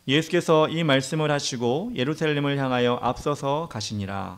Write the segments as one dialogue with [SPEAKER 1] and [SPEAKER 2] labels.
[SPEAKER 1] 예수께서 이 말씀을 하시고 예루살렘을 향하여 앞서서 가시니라.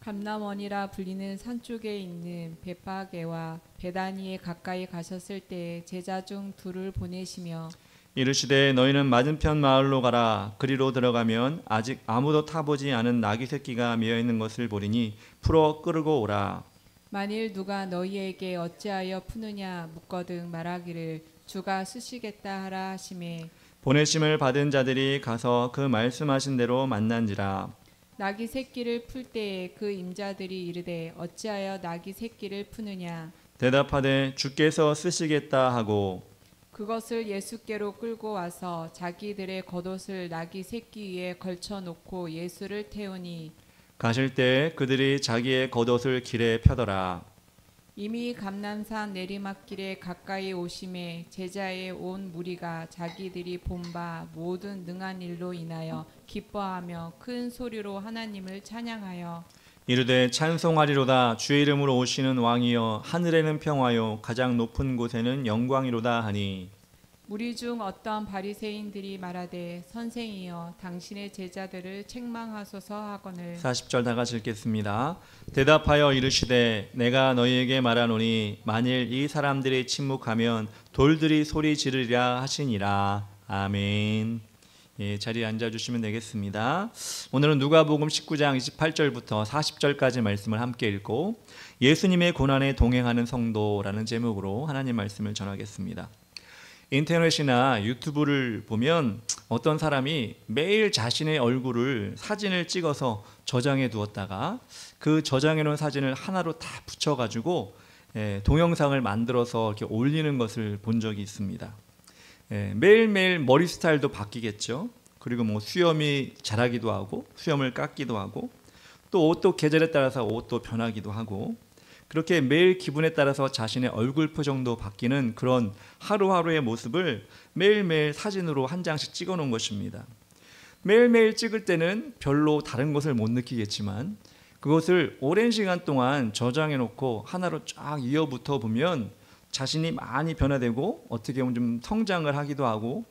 [SPEAKER 2] 감람원이라 불리는 산 쪽에 있는 베파게와 베다니에 가까이 가셨을 때 제자 중 둘을 보내시며
[SPEAKER 1] 이르시되 너희는 맞은편 마을로 가라. 그리로 들어가면 아직 아무도 타보지 않은 나귀 새끼가 메어 있는 것을 보리니 풀어 끌고 오라.
[SPEAKER 2] 만일 누가 너희에게 어찌하여 푸느냐 묻거든 말하기를 주가 쓰시겠다 하라 하시매
[SPEAKER 1] 보내심을 받은 자들이 가서 그 말씀하신 대로 만난지라.
[SPEAKER 2] 나귀 새끼를 풀 때에 그 임자들이 이르되 어찌하여 나귀 새끼를 푸느냐
[SPEAKER 1] 대답하되 주께서 쓰시겠다 하고
[SPEAKER 2] 그것을 예수께로 끌고 와서 자기들의 겉옷을 나귀 새끼 위에 걸쳐 놓고 예수를 태우니
[SPEAKER 1] 가실 때 그들이 자기의 겉옷을 길에 펴더라.
[SPEAKER 2] 이미 감람산 내리막길에 가까이 오심에 제자의 온 무리가 자기들이 본 바 모든 능한 일로 인하여 기뻐하며 큰 소리로 하나님을 찬양하여
[SPEAKER 1] 이르되 찬송하리로다. 주의 이름으로 오시는 왕이여 하늘에는 평화요 가장 높은 곳에는 영광이로다 하니
[SPEAKER 2] 무리 중 어떤 바리새인들이 말하되 선생이여 당신의 제자들을 책망하소서 하거늘
[SPEAKER 1] 40절 다 같이 읽겠습니다. 대답하여 이르시되 내가 너희에게 말하노니 만일 이 사람들이 침묵하면 돌들이 소리 지르리라 하시니라. 아멘. 예, 자리에 앉아주시면 되겠습니다. 오늘은 누가복음 19장 28절부터 40절까지 말씀을 함께 읽고 예수님의 고난에 동행하는 성도라는 제목으로 하나님 말씀을 전하겠습니다. 인터넷이나 유튜브를 보면 어떤 사람이 매일 자신의 얼굴을 사진을 찍어서 저장해 두었다가 그 저장해 놓은 사진을 하나로 다 붙여가지고 동영상을 만들어서 이렇게 올리는 것을 본 적이 있습니다. 매일매일 머리 스타일도 바뀌겠죠. 그리고 뭐 수염이 자라기도 하고 수염을 깎기도 하고 또 옷도 계절에 따라서 옷도 변하기도 하고 그렇게 매일 기분에 따라서 자신의 얼굴 표정도 바뀌는 그런 하루하루의 모습을 매일매일 사진으로 한 장씩 찍어 놓은 것입니다. 매일매일 찍을 때는 별로 다른 것을 못 느끼겠지만 그것을 오랜 시간 동안 저장해 놓고 하나로 쫙 이어붙어 보면 자신이 많이 변화되고 어떻게 보면 좀 성장을 하기도 하고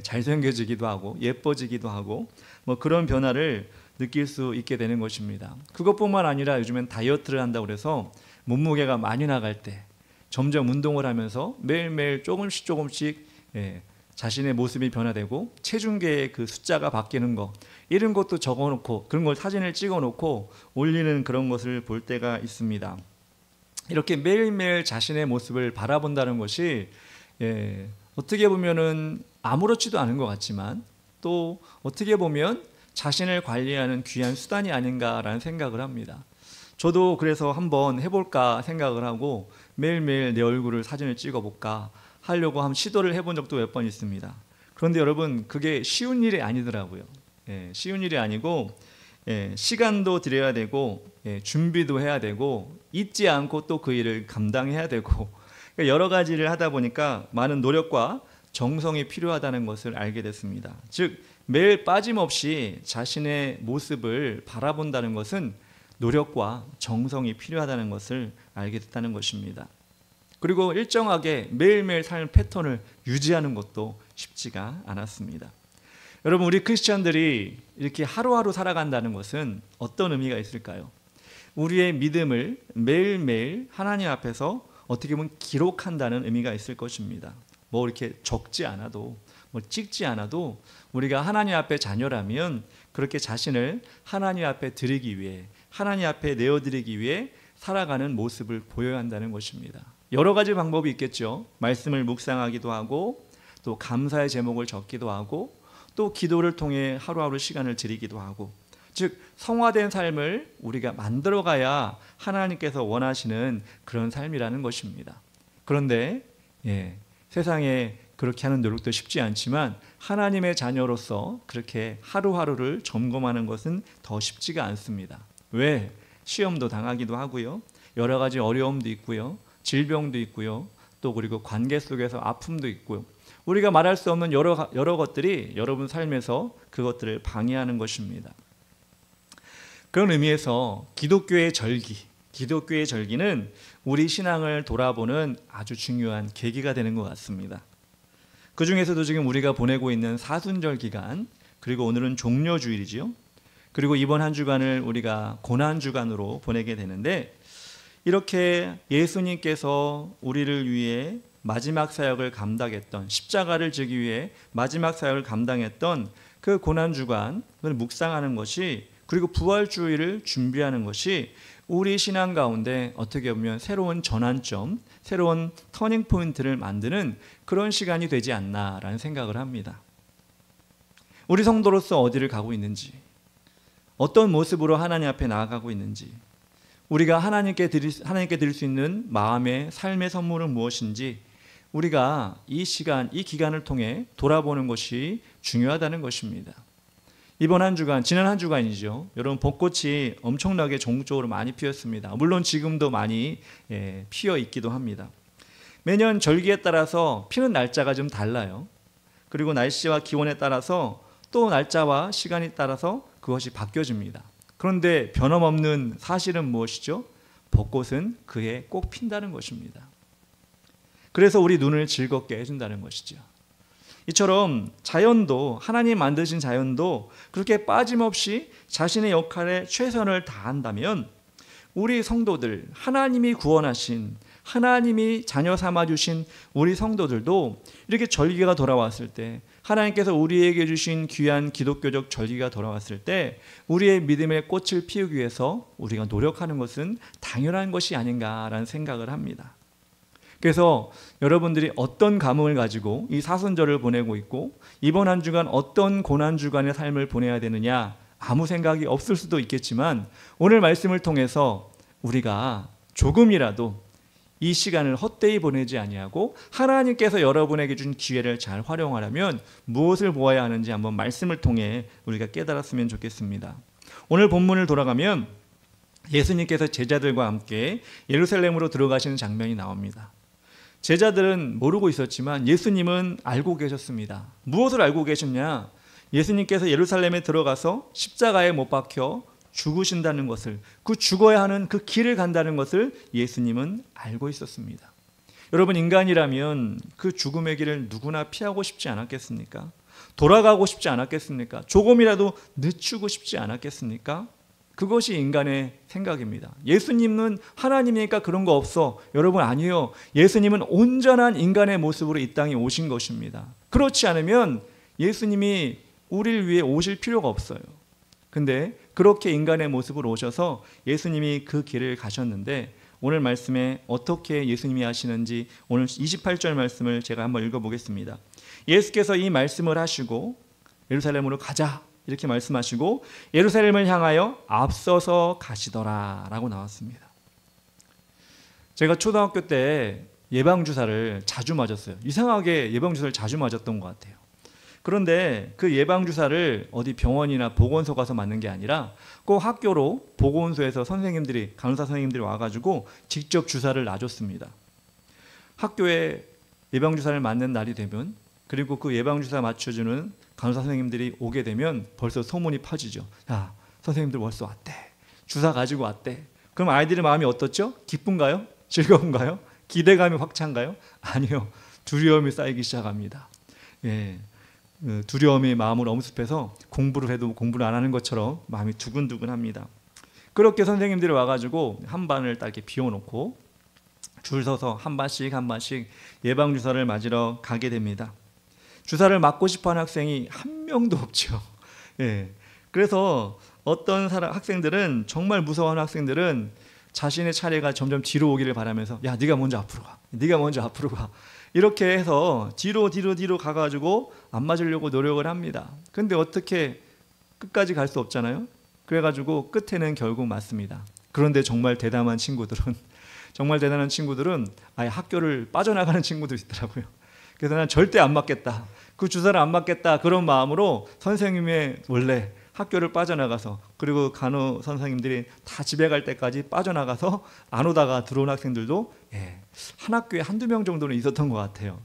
[SPEAKER 1] 잘생겨지기도 하고 예뻐지기도 하고 뭐 그런 변화를 느낄 수 있게 되는 것입니다. 그것뿐만 아니라 요즘엔 다이어트를 한다고 해서 몸무게가 많이 나갈 때 점점 운동을 하면서 매일매일 조금씩 자신의 모습이 변화되고 체중계의 그 숫자가 바뀌는 거 이런 것도 적어놓고 그런 걸 사진을 찍어놓고 올리는 그런 것을 볼 때가 있습니다. 이렇게 매일매일 자신의 모습을 바라본다는 것이 어떻게 보면은 아무렇지도 않은 것 같지만 또 어떻게 보면 자신을 관리하는 귀한 수단이 아닌가라는 생각을 합니다. 저도 그래서 한번 해볼까 생각을 하고 매일매일 내 얼굴을 사진을 찍어볼까 하려고 한번 시도를 해본 적도 몇 번 있습니다. 그런데 여러분 그게 쉬운 일이 아니더라고요. 쉬운 일이 아니고 시간도 들여야 되고 준비도 해야 되고 잊지 않고 또 그 일을 감당해야 되고 여러 가지를 하다 보니까 많은 노력과 정성이 필요하다는 것을 알게 됐습니다. 즉 매일 빠짐없이 자신의 모습을 바라본다는 것은 노력과 정성이 필요하다는 것을 알게 됐다는 것입니다. 그리고 일정하게 매일매일 삶 패턴을 유지하는 것도 쉽지가 않았습니다. 여러분 우리 크리스천들이 이렇게 하루하루 살아간다는 것은 어떤 의미가 있을까요? 우리의 믿음을 매일매일 하나님 앞에서 어떻게 보면 기록한다는 의미가 있을 것입니다. 뭐 이렇게 적지 않아도 뭐 찍지 않아도 우리가 하나님 앞에 자녀라면 그렇게 자신을 하나님 앞에 드리기 위해 하나님 앞에 내어드리기 위해 살아가는 모습을 보여야 한다는 것입니다. 여러 가지 방법이 있겠죠. 말씀을 묵상하기도 하고 또 감사의 제목을 적기도 하고 또 기도를 통해 하루하루 시간을 드리기도 하고 즉 성화된 삶을 우리가 만들어가야 하나님께서 원하시는 그런 삶이라는 것입니다. 그런데 세상에 그렇게 하는 노력도 쉽지 않지만 하나님의 자녀로서 그렇게 하루하루를 점검하는 것은 더 쉽지가 않습니다. 왜? 시험도 당하기도 하고요. 여러 가지 어려움도 있고요. 질병도 있고요. 또 그리고 관계 속에서 아픔도 있고요. 우리가 말할 수 없는 여러 것들이 여러분 삶에서 그것들을 방해하는 것입니다. 그런 의미에서 기독교의 절기는 우리 신앙을 돌아보는 아주 중요한 계기가 되는 것 같습니다. 그 중에서도 지금 우리가 보내고 있는 사순절 기간, 그리고 오늘은 종려주일이지요. 그리고 이번 한 주간을 우리가 고난주간으로 보내게 되는데, 이렇게 예수님께서 우리를 위해 마지막 사역을 감당했던, 십자가를 지기 위해 마지막 사역을 감당했던 그 고난주간을 묵상하는 것이, 그리고 부활주의를 준비하는 것이 우리 신앙 가운데 어떻게 보면 새로운 전환점, 새로운 터닝포인트를 만드는 그런 시간이 되지 않나라는 생각을 합니다. 우리 성도로서 어디를 가고 있는지, 어떤 모습으로 하나님 앞에 나아가고 있는지, 우리가 하나님께 드릴 수 있는 마음의 삶의 선물은 무엇인지 우리가 이 시간, 이 기간을 통해 돌아보는 것이 중요하다는 것입니다. 이번 한 주간, 지난 한 주간이죠. 여러분, 벚꽃이 엄청나게 전국적으로 많이 피었습니다. 물론 지금도 많이 피어 있기도 합니다. 매년 절기에 따라서 피는 날짜가 좀 달라요. 그리고 날씨와 기온에 따라서 또 날짜와 시간에 따라서 그것이 바뀌어집니다. 그런데 변함없는 사실은 무엇이죠? 벚꽃은 그해 꼭 핀다는 것입니다. 그래서 우리 눈을 즐겁게 해준다는 것이죠. 이처럼 자연도, 하나님 만드신 자연도 그렇게 빠짐없이 자신의 역할에 최선을 다한다면 우리 성도들, 하나님이 구원하신, 하나님이 자녀 삼아주신 우리 성도들도 이렇게 절기가 돌아왔을 때, 하나님께서 우리에게 주신 귀한 기독교적 절기가 돌아왔을 때 우리의 믿음의 꽃을 피우기 위해서 우리가 노력하는 것은 당연한 것이 아닌가라는 생각을 합니다. 그래서 여러분들이 어떤 감흥을 가지고 이 사순절을 보내고 있고 이번 한 주간 어떤 고난주간의 삶을 보내야 되느냐, 아무 생각이 없을 수도 있겠지만 오늘 말씀을 통해서 우리가 조금이라도 이 시간을 헛되이 보내지 아니하고 하나님께서 여러분에게 준 기회를 잘 활용하려면 무엇을 보아야 하는지 한번 말씀을 통해 우리가 깨달았으면 좋겠습니다. 오늘 본문을 돌아가면 예수님께서 제자들과 함께 예루살렘으로 들어가시는 장면이 나옵니다. 제자들은 모르고 있었지만 예수님은 알고 계셨습니다. 무엇을 알고 계셨냐? 예수님께서 예루살렘에 들어가서 십자가에 못 박혀 죽으신다는 것을, 그 죽어야 하는 그 길을 간다는 것을 예수님은 알고 있었습니다. 여러분, 인간이라면 그 죽음의 길을 누구나 피하고 싶지 않았겠습니까? 돌아가고 싶지 않았겠습니까? 조금이라도 늦추고 싶지 않았겠습니까? 그것이 인간의 생각입니다. 예수님은 하나님이니까 그런 거 없어. 여러분, 아니요. 예수님은 온전한 인간의 모습으로 이 땅에 오신 것입니다. 그렇지 않으면 예수님이 우리를 위해 오실 필요가 없어요. 근데 그렇게 인간의 모습으로 오셔서 예수님이 그 길을 가셨는데, 오늘 말씀에 어떻게 예수님이 하시는지 오늘 28절 말씀을 제가 한번 읽어보겠습니다. 예수께서 이 말씀을 하시고 예루살렘으로 가자 이렇게 말씀하시고 예루살렘을 향하여 앞서서 가시더라 라고 나왔습니다. 제가 초등학교 때 예방주사를 자주 맞았어요. 이상하게 예방주사를 자주 맞았던 것 같아요. 그런데 그 예방주사를 어디 병원이나 보건소 가서 맞는 게 아니라 꼭 학교로 보건소에서 선생님들이, 간호사 선생님들이 와가지고 직접 주사를 놔줬습니다. 학교에 예방주사를 맞는 날이 되면, 그리고 그 예방주사 맞춰주는 간호사 선생님들이 오게 되면 벌써 소문이 퍼지죠. 야, 선생님들 벌써 왔대. 주사 가지고 왔대. 그럼 아이들의 마음이 어떻죠? 기쁜가요? 즐거운가요? 기대감이 확 찬가요? 아니요. 두려움이 쌓이기 시작합니다. 예. 두려움이 마음을 엄습해서 공부를 해도 공부를 안 하는 것처럼 마음이 두근두근합니다. 그렇게 선생님들이 와가지고 한 반을 딱 이렇게 비워놓고 줄 서서 한 반씩 한 반씩 예방주사를 맞으러 가게 됩니다. 주사를 맞고 싶어하는 학생이 한 명도 없죠. 예. 그래서 어떤 학생들은, 정말 무서워하는 학생들은 자신의 차례가 점점 뒤로 오기를 바라면서, 야, 네가 먼저 앞으로 가. 네가 먼저 앞으로 가. 이렇게 해서 뒤로 가가지고 안 맞으려고 노력을 합니다. 근데 어떻게 끝까지 갈 수 없잖아요. 그래가지고 끝에는 결국 맞습니다. 그런데 정말 대단한 친구들은 아예 학교를 빠져나가는 친구들이 있더라고요. 그래서 난 절대 안 맞겠다. 그 주사를 안 맞겠다. 그런 마음으로 선생님의 원래 학교를 빠져나가서, 그리고 간호 선생님들이 다 집에 갈 때까지 빠져나가서 안 오다가 들어온 학생들도 한 학교에 한두 명 정도는 있었던 것 같아요.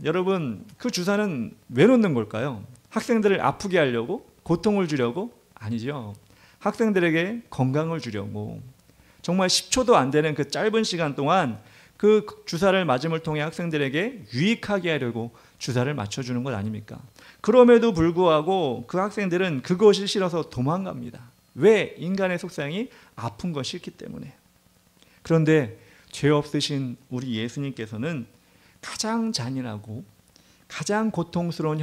[SPEAKER 1] 여러분, 그 주사는 왜 놓는 걸까요? 학생들을 아프게 하려고? 고통을 주려고? 아니죠. 학생들에게 건강을 주려고. 정말 10초도 안 되는 그 짧은 시간 동안 그 주사를 맞음을 통해 학생들에게 유익하게 하려고 주사를 맞춰주는 것 아닙니까? 그럼에도 불구하고 그 학생들은 그것이 싫어서 도망갑니다. 왜? 인간의 속성이 아픈 건 싫기 때문에. 그런데 죄 없으신 우리 예수님께서는 가장 잔인하고 가장 고통스러운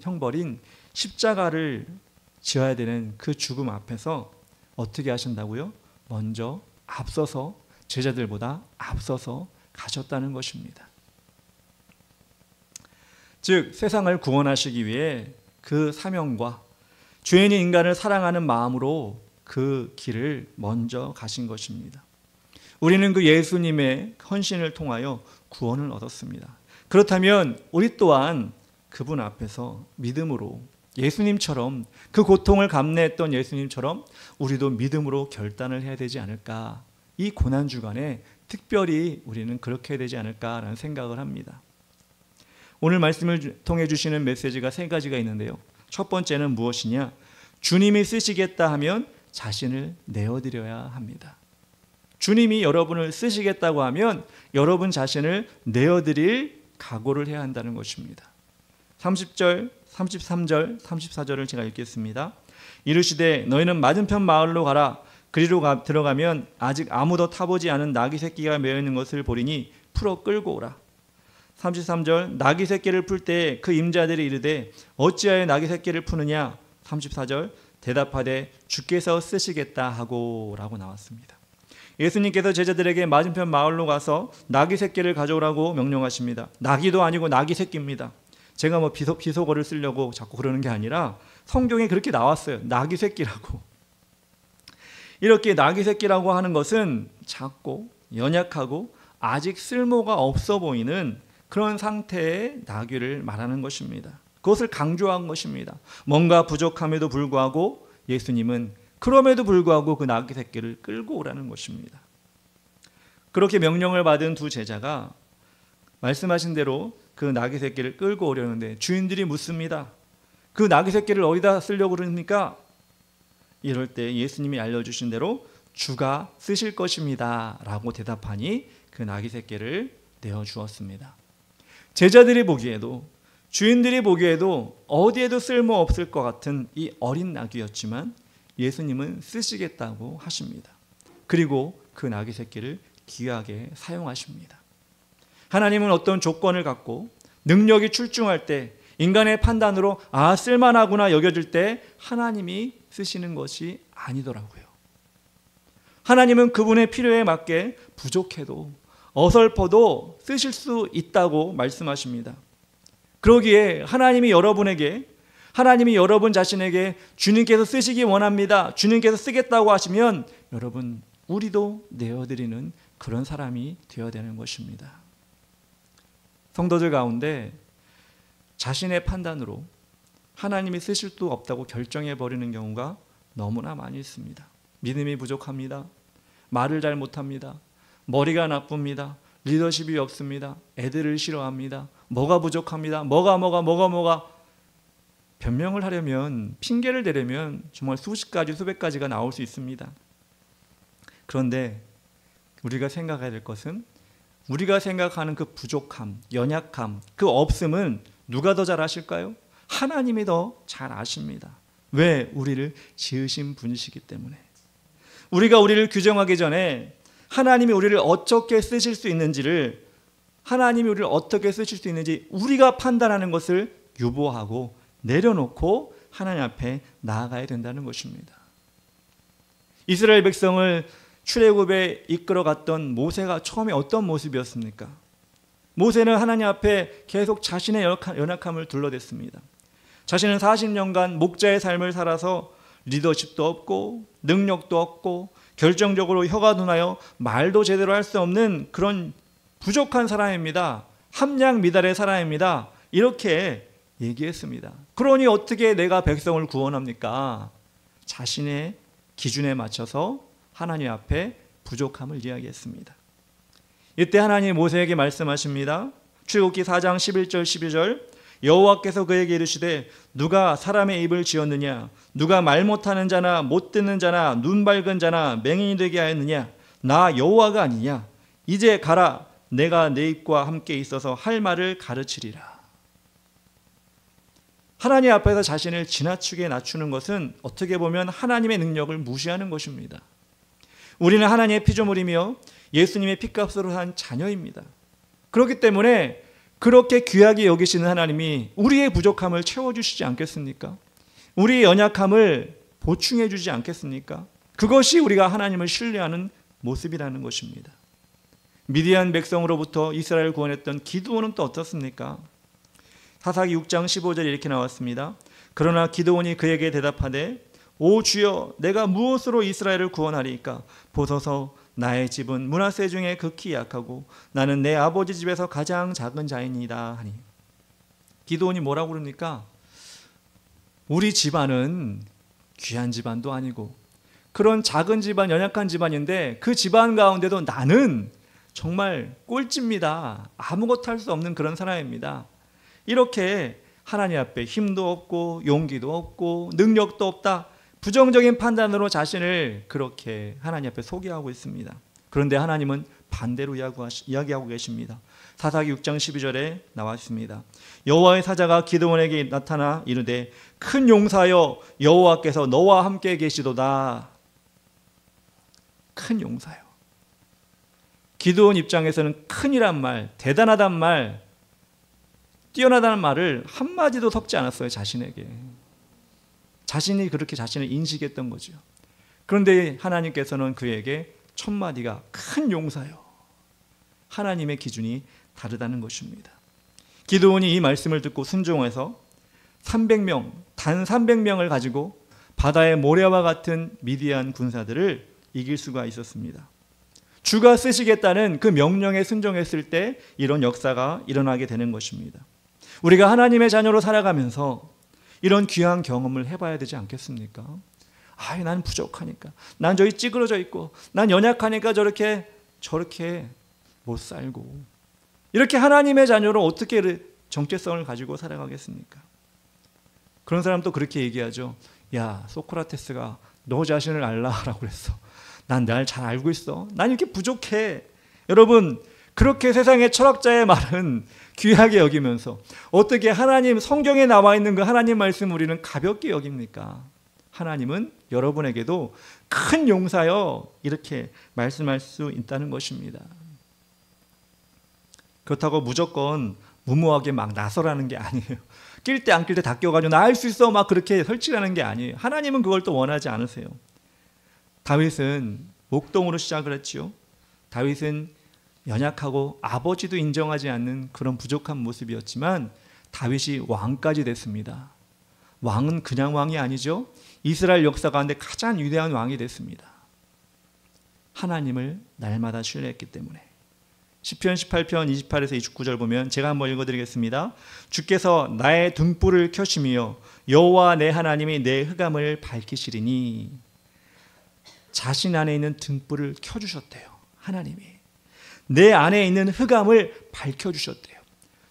[SPEAKER 1] 형벌인 십자가를 지어야 되는 그 죽음 앞에서 어떻게 하신다고요? 먼저 앞서서 제자들보다 앞서서 가셨다는 것입니다. 즉 세상을 구원하시기 위해 그 사명과 죄인인 인간을 사랑하는 마음으로 그 길을 먼저 가신 것입니다. 우리는 그 예수님의 헌신을 통하여 구원을 얻었습니다. 그렇다면 우리 또한 그분 앞에서 믿음으로 예수님처럼 그 고통을 감내했던 예수님처럼 우리도 믿음으로 결단을 해야 되지 않을까. 이 고난주간에 특별히 우리는 그렇게 해야 되지 않을까라는 생각을 합니다. 오늘 말씀을 통해 주시는 메시지가 세 가지가 있는데요. 첫 번째는 무엇이냐? 주님이 쓰시겠다 하면 자신을 내어드려야 합니다. 주님이 여러분을 쓰시겠다고 하면 여러분 자신을 내어드릴 각오를 해야 한다는 것입니다. 30절, 33절, 34절을 제가 읽겠습니다. 이르시되 너희는 맞은편 마을로 가라. 그리로 들어가면 아직 아무도 타보지 않은 나귀 새끼가 매어 있는 것을 보리니 풀어 끌고 오라. 33절 나귀 새끼를 풀 때 그 임자들이 이르되 어찌하여 나귀 새끼를 푸느냐. 34절 대답하되 주께서 쓰시겠다 하고 라고 나왔습니다. 예수님께서 제자들에게 맞은편 마을로 가서 나귀 새끼를 가져오라고 명령하십니다. 나귀도 아니고 나귀 새끼입니다. 제가 뭐 비속어를 쓰려고 자꾸 그러는 게 아니라 성경에 그렇게 나왔어요. 나귀 새끼라고. 이렇게 나귀 새끼라고 하는 것은 작고 연약하고 아직 쓸모가 없어 보이는 그런 상태의 나귀를 말하는 것입니다. 그것을 강조한 것입니다. 뭔가 부족함에도 불구하고 예수님은 그럼에도 불구하고 그 나귀 새끼를 끌고 오라는 것입니다. 그렇게 명령을 받은 두 제자가 말씀하신 대로 그 나귀 새끼를 끌고 오려는데 주인들이 묻습니다. 그 나귀 새끼를 어디다 쓰려고 그러니까? 이럴 때 예수님이 알려주신 대로 주가 쓰실 것입니다 라고 대답하니 그 나귀 새끼를 내어주었습니다. 제자들이 보기에도 주인들이 보기에도 어디에도 쓸모없을 것 같은 이 어린 나귀였지만 예수님은 쓰시겠다고 하십니다. 그리고 그 나귀 새끼를 귀하게 사용하십니다. 하나님은 어떤 조건을 갖고 능력이 출중할 때 인간의 판단으로 쓸만하구나 여겨질 때 하나님이 쓰시는 것이 아니더라고요. 하나님은 그분의 필요에 맞게 부족해도 어설퍼도 쓰실 수 있다고 말씀하십니다. 그러기에 하나님이 여러분 자신에게 주님께서 쓰시기 원합니다. 주님께서 쓰겠다고 하시면 여러분 우리도 내어드리는 그런 사람이 되어야 되는 것입니다. 성도들 가운데 자신의 판단으로 하나님이 쓰실 수 없다고 결정해버리는 경우가 너무나 많이 있습니다. 믿음이 부족합니다. 말을 잘 못합니다. 머리가 나쁩니다. 리더십이 없습니다. 애들을 싫어합니다. 뭐가 부족합니다. 뭐가 변명을 하려면 핑계를 대려면 정말 수십 가지 수백 가지가 나올 수 있습니다. 그런데 우리가 생각해야 될 것은 우리가 생각하는 그 부족함, 연약함, 그 없음은 누가 더 잘 아실까요? 하나님이 더 잘 아십니다. 왜? 우리를 지으신 분이시기 때문에. 우리가 우리를 규정하기 전에 하나님이 우리를 어떻게 쓰실 수 있는지를 하나님이 우리를 어떻게 쓰실 수 있는지 우리가 판단하는 것을 유보하고 내려놓고 하나님 앞에 나아가야 된다는 것입니다. 이스라엘 백성을 출애굽에 이끌어갔던 모세가 처음에 어떤 모습이었습니까? 모세는 하나님 앞에 계속 자신의 연약함을 둘러댔습니다. 자신은 40년간 목자의 삶을 살아서 리더십도 없고 능력도 없고 결정적으로 혀가 둔하여 말도 제대로 할 수 없는 그런 부족한 사람입니다. 함량 미달의 사람입니다. 이렇게 얘기했습니다. 그러니 어떻게 내가 백성을 구원합니까? 자신의 기준에 맞춰서 하나님 앞에 부족함을 이야기했습니다. 이때 하나님이 모세에게 말씀하십니다. 출애굽기 4장 11절 12절 여호와께서 그에게 이르시되 누가 사람의 입을 지었느냐 누가 말 못하는 자나 못 듣는 자나 눈 밝은 자나 맹인이 되게 하였느냐 나 여호와가 아니냐 이제 가라 내가 내 입과 함께 있어서 할 말을 가르치리라. 하나님 앞에서 자신을 지나치게 낮추는 것은 어떻게 보면 하나님의 능력을 무시하는 것입니다. 우리는 하나님의 피조물이며 예수님의 피값으로 산 자녀입니다. 그렇기 때문에 그렇게 귀하게 여기시는 하나님이 우리의 부족함을 채워주시지 않겠습니까? 우리의 연약함을 보충해 주지 않겠습니까? 그것이 우리가 하나님을 신뢰하는 모습이라는 것입니다. 미디안 백성으로부터 이스라엘을 구원했던 기드온은 또 어떻습니까? 사사기 6장 15절에 이렇게 나왔습니다. 그러나 기드온이 그에게 대답하되 오 주여 내가 무엇으로 이스라엘을 구원하리이까? 보소서 나의 집은 므낫세 중에 극히 약하고 나는 내 아버지 집에서 가장 작은 자이니이다 하니. 기드온이 뭐라고 그럽니까? 우리 집안은 귀한 집안도 아니고 그런 작은 집안, 연약한 집안인데 그 집안 가운데도 나는 정말 꼴찌입니다. 아무것도 할 수 없는 그런 사람입니다. 이렇게 하나님 앞에 힘도 없고 용기도 없고 능력도 없다, 부정적인 판단으로 자신을 그렇게 하나님 앞에 소개하고 있습니다. 그런데 하나님은 반대로 이야기하고 계십니다. 사사기 6장 12절에 나와 있습니다. 여호와의 사자가 기드온에게 나타나 이르되 큰 용사여 여호와께서 너와 함께 계시도다. 큰 용사요. 기드온 입장에서는 큰이란 말, 대단하단 말, 뛰어나다는 말을 한마디도 섞지 않았어요. 자신에게. 자신이 그렇게 자신을 인식했던 거죠. 그런데 하나님께서는 그에게 첫 마디가 큰 용사요. 하나님의 기준이 다르다는 것입니다. 기드온이 이 말씀을 듣고 순종해서 300명, 단 300명을 가지고 바다의 모래와 같은 미디안 군사들을 이길 수가 있었습니다. 주가 쓰시겠다는 그 명령에 순종했을 때 이런 역사가 일어나게 되는 것입니다. 우리가 하나님의 자녀로 살아가면서 이런 귀한 경험을 해봐야 되지 않겠습니까? 난 부족하니까, 난 저기 찌그러져 있고, 난 연약하니까 저렇게 못 살고, 이렇게 하나님의 자녀로 어떻게 정체성을 가지고 살아가겠습니까? 그런 사람도 그렇게 얘기하죠. 야, 소크라테스가 너 자신을 알라라고 그랬어. 난 날 잘 알고 있어. 난 이렇게 부족해. 여러분, 그렇게 세상의 철학자의 말은 귀하게 여기면서 어떻게 하나님 성경에 나와 있는 그 하나님 말씀 우리는 가볍게 여깁니까? 하나님은 여러분에게도 큰 용사여 이렇게 말씀할 수 있다는 것입니다. 그렇다고 무조건 무모하게 막 나서라는 게 아니에요. 낄 때 안 낄 때 다 껴가지고 나 할 수 있어 막 그렇게 설치라는 게 아니에요. 하나님은 그걸 또 원하지 않으세요. 다윗은 목동으로 시작을 했죠. 다윗은 연약하고 아버지도 인정하지 않는 그런 부족한 모습이었지만 다윗이 왕까지 됐습니다. 왕은 그냥 왕이 아니죠. 이스라엘 역사 가운데 가장 위대한 왕이 됐습니다. 하나님을 날마다 신뢰했기 때문에. 시편 18편 28에서 29절 보면 제가 한번 읽어드리겠습니다. 주께서 나의 등불을 켜시며 여호와 내 하나님이 내 흑암을 밝히시리니. 자신 안에 있는 등불을 켜주셨대요. 하나님이 내 안에 있는 흑암을 밝혀주셨대요.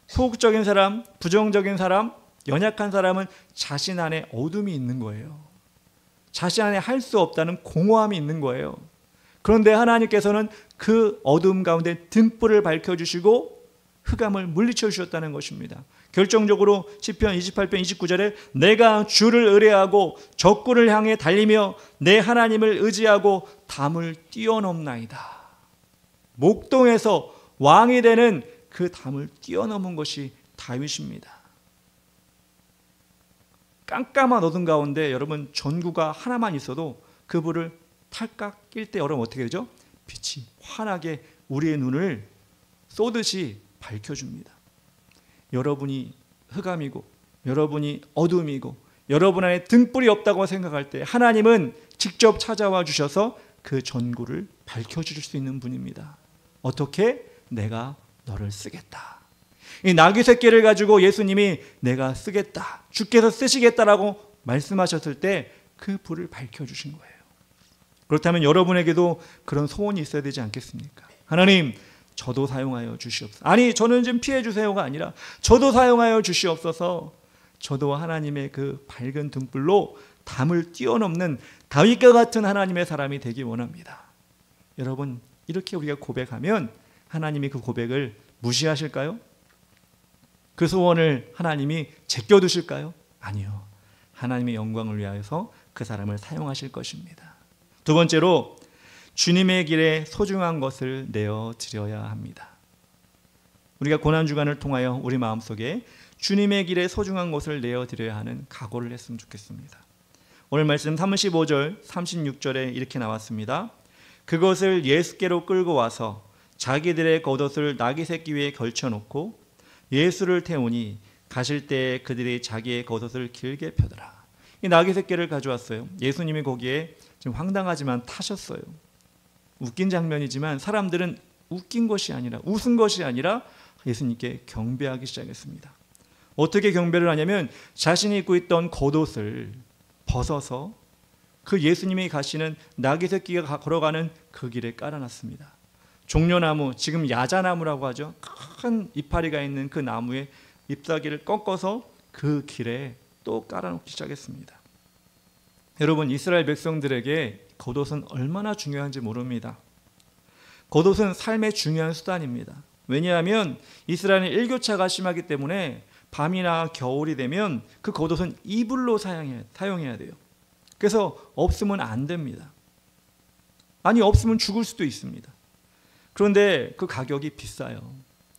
[SPEAKER 1] 소극적인 사람, 부정적인 사람, 연약한 사람은 자신 안에 어둠이 있는 거예요. 자신 안에 할 수 없다는 공허함이 있는 거예요. 그런데 하나님께서는 그 어둠 가운데 등불을 밝혀주시고 흑암을 물리쳐 주셨다는 것입니다. 결정적으로 시편 28편 29절에 내가 주를 의뢰하고 적군을 향해 달리며 내 하나님을 의지하고 담을 뛰어넘나이다. 목동에서 왕이 되는 그 담을 뛰어넘은 것이 다윗입니다. 깜깜한 어둠 가운데 여러분 전구가 하나만 있어도 그 불을 탈깍 낄 때 여러분 어떻게 되죠? 빛이 환하게 우리의 눈을 쏘듯이 밝혀줍니다. 여러분이 흑암이고 여러분이 어둠이고 여러분 안에 등불이 없다고 생각할 때 하나님은 직접 찾아와 주셔서 그 전구를 밝혀줄 수 있는 분입니다. 어떻게? 내가 너를 쓰겠다. 이 나귀 새끼를 가지고 예수님이 내가 쓰겠다, 주께서 쓰시겠다라고 말씀하셨을 때 그 불을 밝혀주신 거예요. 그렇다면 여러분에게도 그런 소원이 있어야 되지 않겠습니까? 하나님, 저도 사용하여 주시옵소서. 아니, 저는 좀 피해 주세요가 아니라 저도 사용하여 주시옵소서. 저도 하나님의 그 밝은 등불로 담을 뛰어넘는 다윗과 같은 하나님의 사람이 되기 원합니다. 여러분, 이렇게 우리가 고백하면 하나님이 그 고백을 무시하실까요? 그 소원을 하나님이 제껴두실까요? 아니요. 하나님의 영광을 위하여서 그 사람을 사용하실 것입니다. 두 번째로 주님의 길에 소중한 것을 내어드려야 합니다. 우리가 고난주간을 통하여 우리 마음속에 주님의 길에 소중한 것을 내어드려야 하는 각오를 했으면 좋겠습니다. 오늘 말씀 35절 36절에 이렇게 나왔습니다. 그것을 예수께로 끌고 와서 자기들의 겉옷을 나귀 새끼 위에 걸쳐놓고 예수를 태우니 가실 때에 그들이 자기의 겉옷을 길게 펴더라. 이 나귀 새끼를 가져왔어요. 예수님이 거기에 좀 황당하지만 타셨어요. 웃긴 장면이지만 사람들은 웃긴 것이 아니라 웃은 것이 아니라 예수님께 경배하기 시작했습니다. 어떻게 경배를 하냐면 자신이 입고 있던 겉옷을 벗어서 그 예수님이 가시는 나귀 새끼가 걸어가는 그 길에 깔아놨습니다. 종려나무, 지금 야자나무라고 하죠. 큰 이파리가 있는 그 나무의 잎사귀를 꺾어서 그 길에 또 깔아놓기 시작했습니다. 여러분, 이스라엘 백성들에게 겉옷은 얼마나 중요한지 모릅니다. 겉옷은 삶의 중요한 수단입니다. 왜냐하면 이스라엘은 일교차가 심하기 때문에 밤이나 겨울이 되면 그 겉옷은 이불로 사용해야 돼요. 그래서 없으면 안 됩니다. 아니, 없으면 죽을 수도 있습니다. 그런데 그 가격이 비싸요.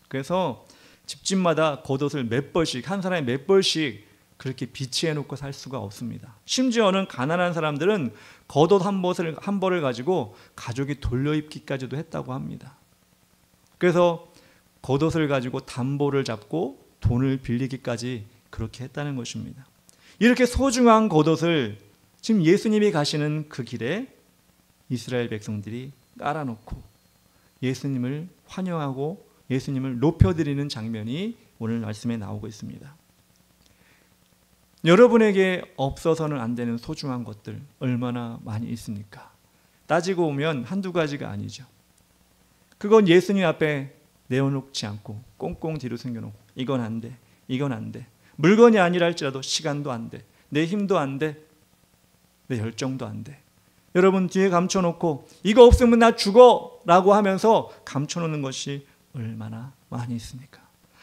[SPEAKER 1] 그래서 집집마다 겉옷을 몇 벌씩, 한 사람이 몇 벌씩 그렇게 비치해 놓고 살 수가 없습니다. 심지어는 가난한 사람들은 겉옷 한 벌을 가지고 가족이 돌려입기까지도 했다고 합니다. 그래서 겉옷을 가지고 담보를 잡고 돈을 빌리기까지 그렇게 했다는 것입니다. 이렇게 소중한 겉옷을 지금 예수님이 가시는 그 길에 이스라엘 백성들이 깔아놓고 예수님을 환영하고 예수님을 높여드리는 장면이 오늘 말씀에 나오고 있습니다. 여러분에게 없어서는 안 되는 소중한 것들 얼마나 많이 있습니까? 따지고 보면 한두 가지가 아니죠. 그건 예수님 앞에 내어놓지 않고 꽁꽁 뒤로 숨겨놓고 이건 안 돼, 이건 안 돼. 물건이 아니라 할지라도 시간도 안 돼, 내 힘도 안 돼, 내 열정도 안 돼. 여러분 뒤에 감춰놓고 이거 없으면 나 죽어 라고 하면서 감춰놓는 것이 얼마나 많이 있습니까?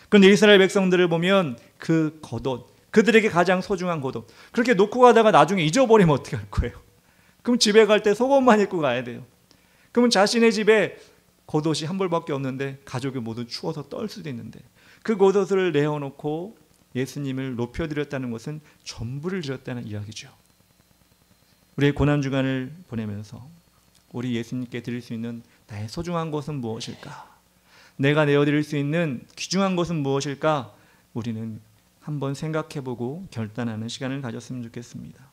[SPEAKER 1] 그런데 이스라엘 백성들을 보면 그 겉옷, 그들에게 가장 소중한 겉옷 그렇게 놓고 가다가 나중에 잊어버리면 어떻게 할 거예요? 그럼 집에 갈 때 속옷만 입고 가야 돼요. 그러면 자신의 집에 겉옷이 한 벌밖에 없는데 가족이 모두 추워서 떨 수도 있는데 그 겉옷을 내어놓고 예수님을 높여드렸다는 것은 전부를 드렸다는 이야기죠. 우리의 고난주간을 보내면서 우리 예수님께 드릴 수 있는 나의 소중한 것은 무엇일까? 내가 내어드릴 수 있는 귀중한 것은 무엇일까? 우리는 한번 생각해보고 결단하는 시간을 가졌으면 좋겠습니다.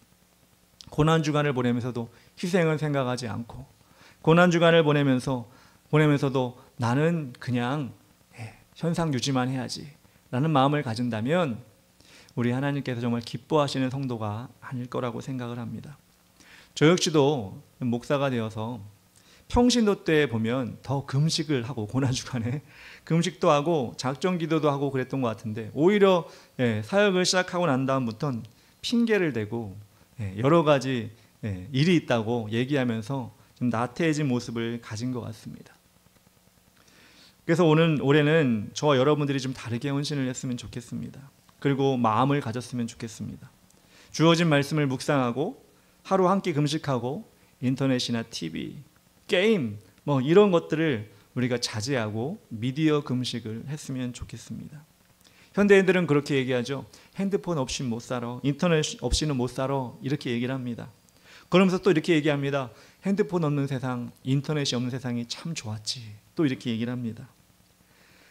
[SPEAKER 1] 고난주간을 보내면서도 희생을 생각하지 않고 고난주간을 보내면서도 나는 그냥 현상 유지만 해야지 라는 마음을 가진다면 우리 하나님께서 정말 기뻐하시는 성도가 아닐 거라고 생각을 합니다. 저 역시도 목사가 되어서 평신도 때 보면 더 금식을 하고 고난주간에 금식도 하고 작정기도도 하고 그랬던 것 같은데 오히려 사역을 시작하고 난 다음부터는 핑계를 대고 여러 가지 일이 있다고 얘기하면서 좀 나태해진 모습을 가진 것 같습니다. 그래서 올해는 저와 여러분들이 좀 다르게 헌신을 했으면 좋겠습니다. 그리고 마음을 가졌으면 좋겠습니다. 주어진 말씀을 묵상하고 하루 한 끼 금식하고 인터넷이나 TV, 게임 이런 것들을 우리가 자제하고 미디어 금식을 했으면 좋겠습니다. 현대인들은 그렇게 얘기하죠. 핸드폰 없이 못 살아, 인터넷 없이는 못 살아 이렇게 얘기를 합니다. 그러면서 또 이렇게 얘기합니다. 핸드폰 없는 세상, 인터넷이 없는 세상이 참 좋았지. 또 이렇게 얘기를 합니다.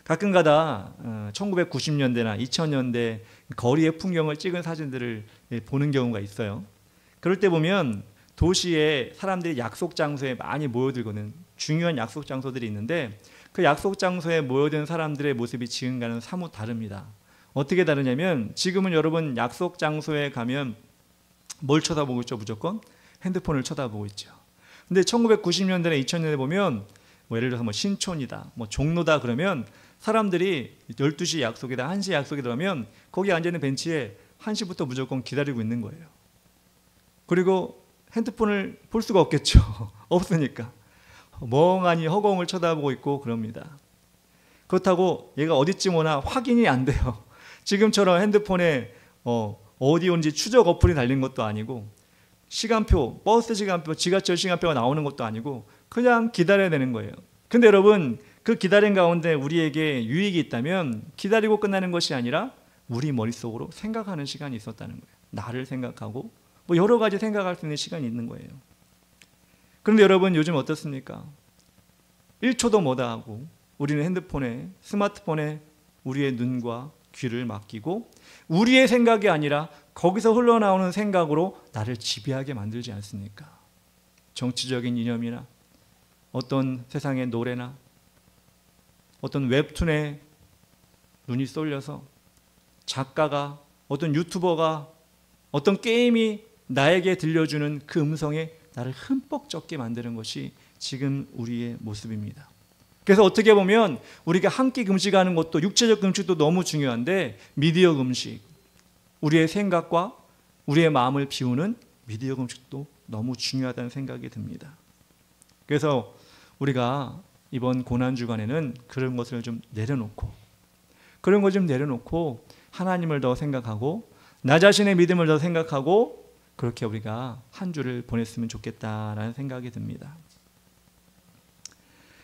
[SPEAKER 1] 가끔가다 1990년대나 2000년대 거리의 풍경을 찍은 사진들을 보는 경우가 있어요. 그럴 때 보면 도시에 사람들이 약속 장소에 많이 모여들거든. 중요한 약속 장소들이 있는데 그 약속 장소에 모여든 사람들의 모습이 지금과는 사뭇 다릅니다. 어떻게 다르냐면 지금은 여러분 약속 장소에 가면 뭘 쳐다보고 있죠? 무조건 핸드폰을 쳐다보고 있죠. 근데 1990년대나 2000년대 보면 예를 들어서 신촌이다, 종로다 그러면 사람들이 12시 약속이다, 1시 약속이다 그러면 거기 앉아있는 벤치에 1시부터 무조건 기다리고 있는 거예요. 그리고 핸드폰을 볼 수가 없겠죠. 없으니까 멍하니 허공을 쳐다보고 있고 그럽니다. 그렇다고 얘가 어디쯤 오나 확인이 안 돼요. 지금처럼 핸드폰에 어디 온지 추적 어플이 달린 것도 아니고 시간표, 버스 시간표, 지하철 시간표가 나오는 것도 아니고 그냥 기다려야 되는 거예요. 근데 여러분, 그 기다림 가운데 우리에게 유익이 있다면 기다리고 끝나는 것이 아니라 우리 머릿속으로 생각하는 시간이 있었다는 거예요. 나를 생각하고 뭐 여러 가지 생각할 수 있는 시간이 있는 거예요. 그런데 여러분, 요즘 어떻습니까? 1초도 못하고 우리는 핸드폰에, 스마트폰에 우리의 눈과 귀를 맡기고 우리의 생각이 아니라 거기서 흘러나오는 생각으로 나를 지배하게 만들지 않습니까? 정치적인 이념이나 어떤 세상의 노래나 어떤 웹툰에 눈이 쏠려서 작가가, 어떤 유튜버가, 어떤 게임이 나에게 들려주는 그 음성에 나를 흠뻑 젖게 만드는 것이 지금 우리의 모습입니다. 그래서 어떻게 보면 우리가 한 끼 금식하는 것도, 육체적 금식도 너무 중요한데 미디어 금식, 우리의 생각과 우리의 마음을 비우는 미디어 금식도 너무 중요하다는 생각이 듭니다. 그래서 우리가 이번 고난주간에는 그런 것을 좀 내려놓고, 그런 걸 좀 내려놓고 하나님을 더 생각하고 나 자신의 믿음을 더 생각하고 그렇게 우리가 한 주를 보냈으면 좋겠다라는 생각이 듭니다.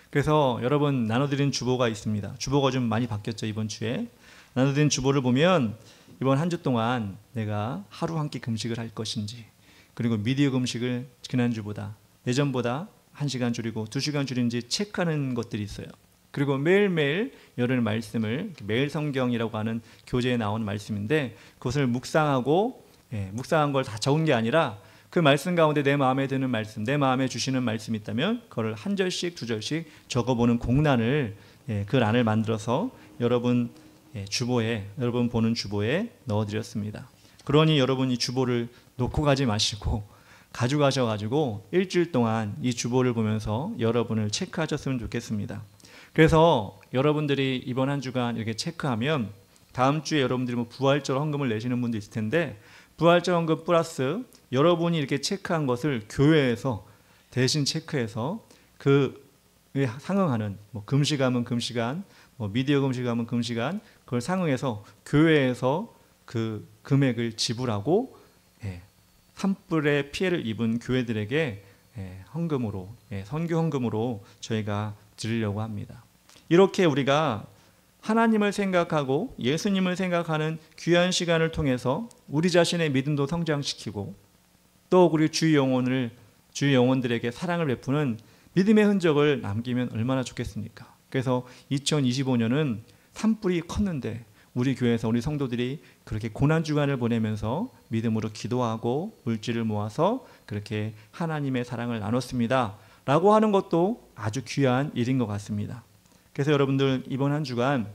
[SPEAKER 1] 그래서 여러분, 나눠드린 주보가 있습니다. 주보가 좀 많이 바뀌었죠, 이번 주에. 나눠드린 주보를 보면 이번 한 주 동안 내가 하루 한 끼 금식을 할 것인지, 그리고 미디어 금식을 지난주보다, 예전보다 1시간 줄이고 2시간 줄인지 체크하는 것들이 있어요. 그리고 매일매일 여러분의 말씀을, 매일 성경이라고 하는 교재에 나오는 말씀인데 그것을 묵상하고, 묵상한 걸 다 적은 게 아니라 그 말씀 가운데 내 마음에 드는 말씀, 내 마음에 주시는 말씀이 있다면 그걸 한 절씩, 2절씩 적어보는 공란을, 그 란을 만들어서 여러분 주보에, 여러분 보는 주보에 넣어드렸습니다. 그러니 여러분 이 주보를 놓고 가지 마시고 가져가셔가지고 일주일 동안 이 주보를 보면서 여러분을 체크하셨으면 좋겠습니다. 그래서 여러분들이 이번 한 주간 이렇게 체크하면 다음 주에 여러분들이 뭐 부활절 헌금을 내시는 분도 있을 텐데, 부활절 헌금 플러스 여러분이 이렇게 체크한 것을 교회에서 대신 체크해서 그에 상응하는, 뭐 금식하면 금시간, 뭐 미디어 금식하면 금시간, 그걸 상응해서 교회에서 그 금액을 지불하고 산불의 피해를 입은 교회들에게 헌금으로, 선교 헌금으로 저희가 드리려고 합니다. 이렇게 우리가 하나님을 생각하고 예수님을 생각하는 귀한 시간을 통해서 우리 자신의 믿음도 성장시키고 또 우리 주의 영혼들에게 사랑을 베푸는 믿음의 흔적을 남기면 얼마나 좋겠습니까? 그래서 2025년은 산불이 컸는데 우리 교회에서 우리 성도들이 그렇게 고난주간을 보내면서 믿음으로 기도하고 물질을 모아서 그렇게 하나님의 사랑을 나눴습니다 라고 하는 것도 아주 귀한 일인 것 같습니다. 그래서 여러분들 이번 한 주간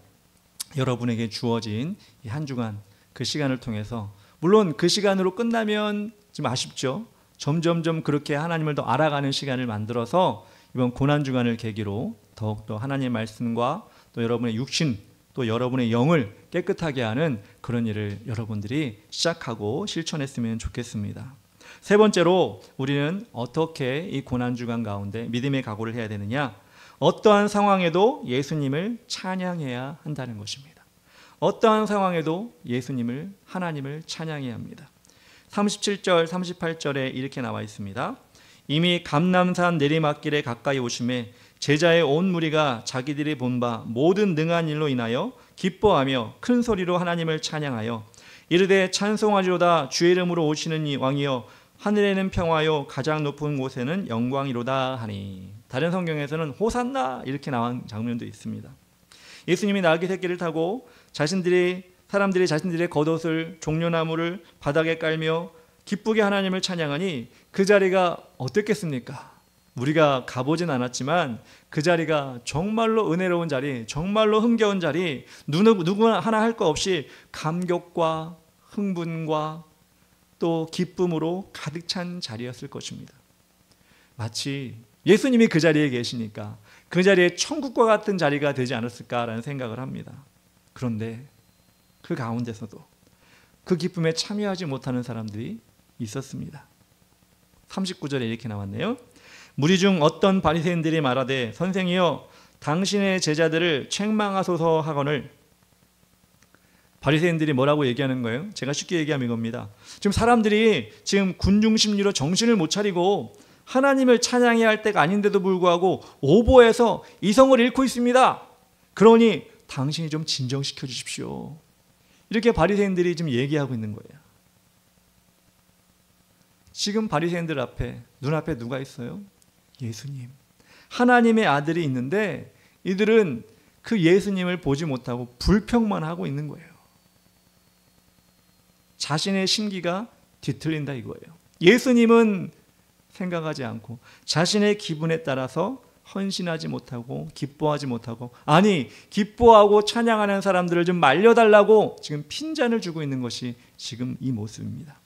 [SPEAKER 1] 여러분에게 주어진 이 한 주간 그 시간을 통해서, 물론 그 시간으로 끝나면 좀 아쉽죠. 점점점 그렇게 하나님을 더 알아가는 시간을 만들어서 이번 고난주간을 계기로 더욱더 하나님의 말씀과 또 여러분의 육신, 또 여러분의 영을 깨끗하게 하는 그런 일을 여러분들이 시작하고 실천했으면 좋겠습니다. 세 번째로 우리는 어떻게 이 고난주간 가운데 믿음의 각오를 해야 되느냐? 어떠한 상황에도 예수님을 찬양해야 한다는 것입니다. 어떠한 상황에도 예수님을, 하나님을 찬양해야 합니다. 37절, 38절에 이렇게 나와 있습니다. 이미 감람산 내리막길에 가까이 오심에 제자의 온 무리가 자기들이 본 바 모든 능한 일로 인하여 기뻐하며 큰 소리로 하나님을 찬양하여 이르되 찬송하리로다. 주의 이름으로 오시는 이 왕이여, 하늘에는 평화요 가장 높은 곳에는 영광이로다 하니. 다른 성경에서는 호산나 이렇게 나온 장면도 있습니다. 예수님이 나귀 새끼를 타고 사람들이 자신들의 겉옷을, 종려나무를 바닥에 깔며 기쁘게 하나님을 찬양하니 그 자리가 어땠겠습니까? 우리가 가보진 않았지만 그 자리가 정말로 은혜로운 자리, 정말로 흥겨운 자리, 누구나 하나 할 거 없이 감격과 흥분과 또 기쁨으로 가득 찬 자리였을 것입니다. 마치 예수님이 그 자리에 계시니까 그 자리에 천국과 같은 자리가 되지 않았을까라는 생각을 합니다. 그런데 그 가운데서도 그 기쁨에 참여하지 못하는 사람들이 있었습니다. 39절에 이렇게 나왔네요. 무리 중 어떤 바리새인들이 말하되 선생이여 당신의 제자들을 책망하소서 하거늘. 바리새인들이 뭐라고 얘기하는 거예요? 제가 쉽게 얘기하면 이겁니다. 지금 사람들이 지금 군중 심리로 정신을 못 차리고 하나님을 찬양해야 할 때가 아닌데도 불구하고 오보해서 이성을 잃고 있습니다. 그러니 당신이 좀 진정시켜 주십시오. 이렇게 바리새인들이 지금 얘기하고 있는 거예요. 지금 바리새인들 앞에, 눈앞에 누가 있어요? 예수님. 하나님의 아들이 있는데 이들은 그 예수님을 보지 못하고 불평만 하고 있는 거예요. 자신의 심기가 뒤틀린다 이거예요. 예수님은 생각하지 않고 자신의 기분에 따라서 헌신하지 못하고 기뻐하지 못하고, 아니 기뻐하고 찬양하는 사람들을 좀 말려달라고 지금 핀잔을 주고 있는 것이 지금 이 모습입니다.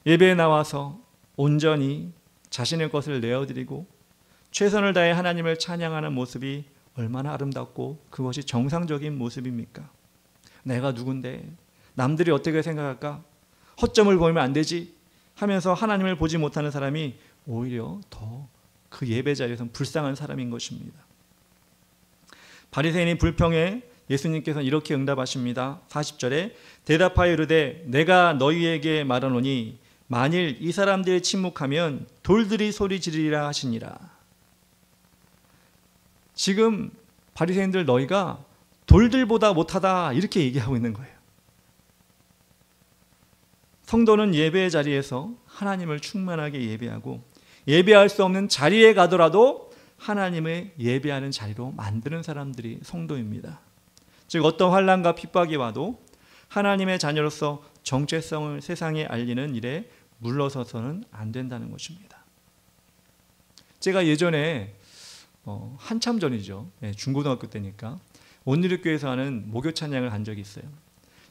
[SPEAKER 1] 예배에 나와서 온전히 자신의 것을 내어드리고 최선을 다해 하나님을 찬양하는 모습이 얼마나 아름답고 그것이 정상적인 모습입니까? 내가 누군데 남들이 어떻게 생각할까? 허점을 보이면 안 되지 하면서 하나님을 보지 못하는 사람이 오히려 더 그 예배 자리에서 불쌍한 사람인 것입니다. 바리새인이 불평해 예수님께서는 이렇게 응답하십니다. 40절에 대답하여 이르되 내가 너희에게 말하노니 만일 이 사람들이 침묵하면 돌들이 소리 지르리라 하시니라. 지금 바리새인들 너희가 돌들보다 못하다 이렇게 얘기하고 있는 거예요. 성도는 예배의 자리에서 하나님을 충만하게 예배하고 예배할 수 없는 자리에 가더라도 하나님의 예배하는 자리로 만드는 사람들이 성도입니다. 즉 어떤 환난과 핍박이 와도 하나님의 자녀로서 정체성을 세상에 알리는 일에 물러서서는 안 된다는 것입니다. 제가 예전에 한참 전이죠. 중고등학교 때니까 온누리교회에서 하는 목요 찬양을 한 적이 있어요.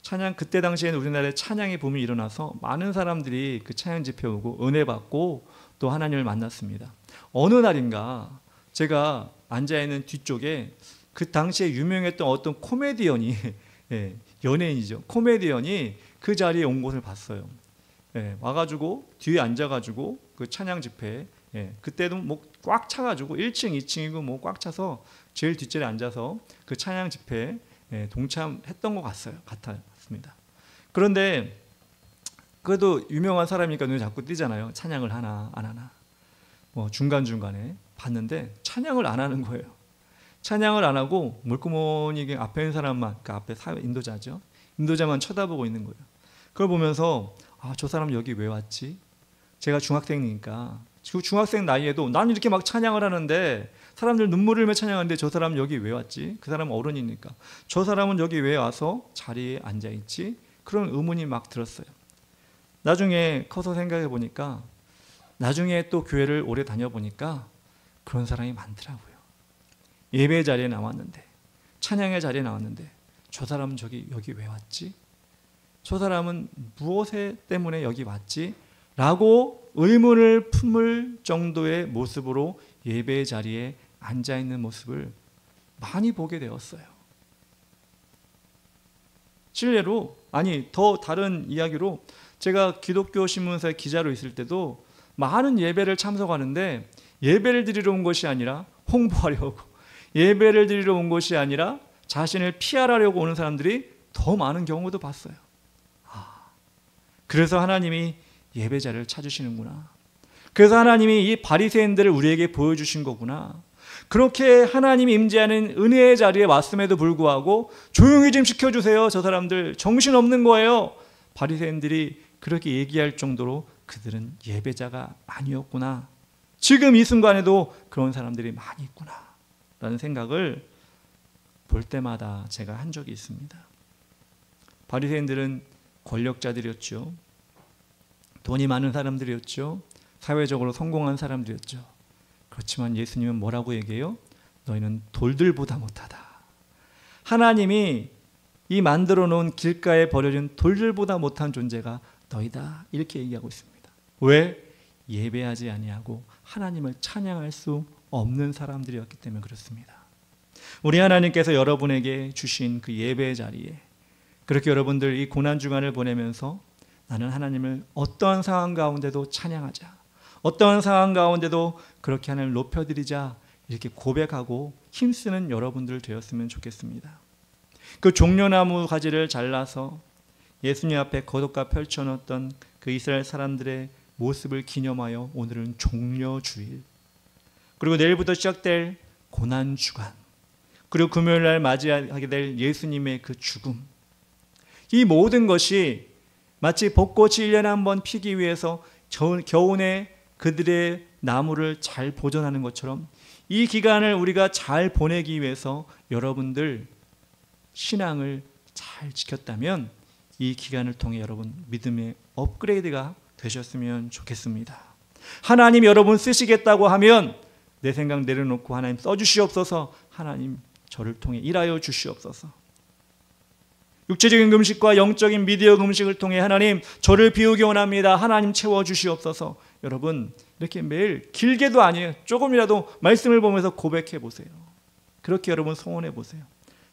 [SPEAKER 1] 찬양, 그때 당시에는 우리나라에 찬양의 붐이 일어나서 많은 사람들이 그 찬양 집회 오고 은혜 받고 또 하나님을 만났습니다. 어느 날인가 제가 앉아있는 뒤쪽에 그 당시에 유명했던 어떤 코미디언이 연예인이죠. 코미디언이 그 자리에 온 것을 봤어요. 와가지고 뒤에 앉아가지고 그 찬양 집회에 그때도 뭐 꽉 차가지고 1층, 2층이고 뭐 꽉 차서 제일 뒷자리에 앉아서 그 찬양 집회에 동참했던 것 같았습니다. 그런데 그래도 유명한 사람이니까 눈에 자꾸 띄잖아요. 찬양을 하나 안 하나. 뭐 중간중간에 봤는데 찬양을 안 하는 거예요. 찬양을 안 하고 물구멍이 앞에 있는 사람만, 그 앞에 사회 인도자죠. 인도자만 쳐다보고 있는 거예요. 그걸 보면서 저 사람 여기 왜 왔지? 제가 중학생이니까 그 중학생 나이에도 난 이렇게 막 찬양을 하는데 사람들 눈물을 흘며 찬양하는데 저 사람 여기 왜 왔지? 그 사람은 어른이니까 저 사람은 여기 왜 와서 자리에 앉아있지? 그런 의문이 막 들었어요. 나중에 커서 생각해 보니까, 나중에 또 교회를 오래 다녀보니까 그런 사람이 많더라고요. 예배 자리에 나왔는데, 찬양의 자리에 나왔는데 저 사람은 여기 왜 왔지? 저 사람은 무엇에 때문에 여기 왔지? 라고 의문을 품을 정도의 모습으로 예배 자리에 앉아있는 모습을 많이 보게 되었어요. 실례로, 더 다른 이야기로, 제가 기독교 신문사의 기자로 있을 때도 많은 예배를 참석하는데 예배를 드리러 온 것이 아니라 홍보하려고, 예배를 드리러 온 것이 아니라 자신을 PR하려고 오는 사람들이 더 많은 경우도 봤어요. 그래서 하나님이 예배자를 찾으시는구나. 그래서 하나님이 이 바리새인들을 우리에게 보여주신 거구나. 그렇게 하나님이 임재하는 은혜의 자리에 왔음에도 불구하고 조용히 좀 시켜주세요. 저 사람들 정신없는 거예요. 바리새인들이 그렇게 얘기할 정도로 그들은 예배자가 아니었구나. 지금 이 순간에도 그런 사람들이 많이 있구나 라는 생각을 볼 때마다 제가 한 적이 있습니다. 바리새인들은 권력자들이었죠. 돈이 많은 사람들이었죠. 사회적으로 성공한 사람들이었죠. 그렇지만 예수님은 뭐라고 얘기해요? 너희는 돌들보다 못하다. 하나님이 이 만들어 놓은 길가에 버려진 돌들보다 못한 존재가 너희다. 이렇게 얘기하고 있습니다. 왜? 예배하지 아니하고 하나님을 찬양할 수 없는 사람들이었기 때문에 그렇습니다. 우리 하나님께서 여러분에게 주신 그 예배의 자리에 그렇게 여러분들 이 고난주간을 보내면서 나는 하나님을 어떠한 상황 가운데도 찬양하자, 어떠한 상황 가운데도 그렇게 하나님을 높여드리자, 이렇게 고백하고 힘쓰는 여러분들 되었으면 좋겠습니다. 그 종려나무 가지를 잘라서 예수님 앞에 거독과 펼쳐놓았던 그 이스라엘 사람들의 모습을 기념하여 오늘은 종려주일, 그리고 내일부터 시작될 고난주간, 그리고 금요일날 맞이하게 될 예수님의 그 죽음, 이 모든 것이 마치 벚꽃이 1년에 한 번 피기 위해서 겨우내 그들의 나무를 잘 보존하는 것처럼 이 기간을 우리가 잘 보내기 위해서 여러분들 신앙을 잘 지켰다면 이 기간을 통해 여러분 믿음의 업그레이드가 되셨으면 좋겠습니다. 하나님 여러분 쓰시겠다고 하면 내 생각 내려놓고 하나님 써주시옵소서, 하나님 저를 통해 일하여 주시옵소서. 육체적인 금식과 영적인 미디어 금식을 통해 하나님 저를 비우기 원합니다, 하나님 채워주시옵소서. 여러분 이렇게 매일 길게도 아니에요, 조금이라도 말씀을 보면서 고백해 보세요. 그렇게 여러분 소원해 보세요.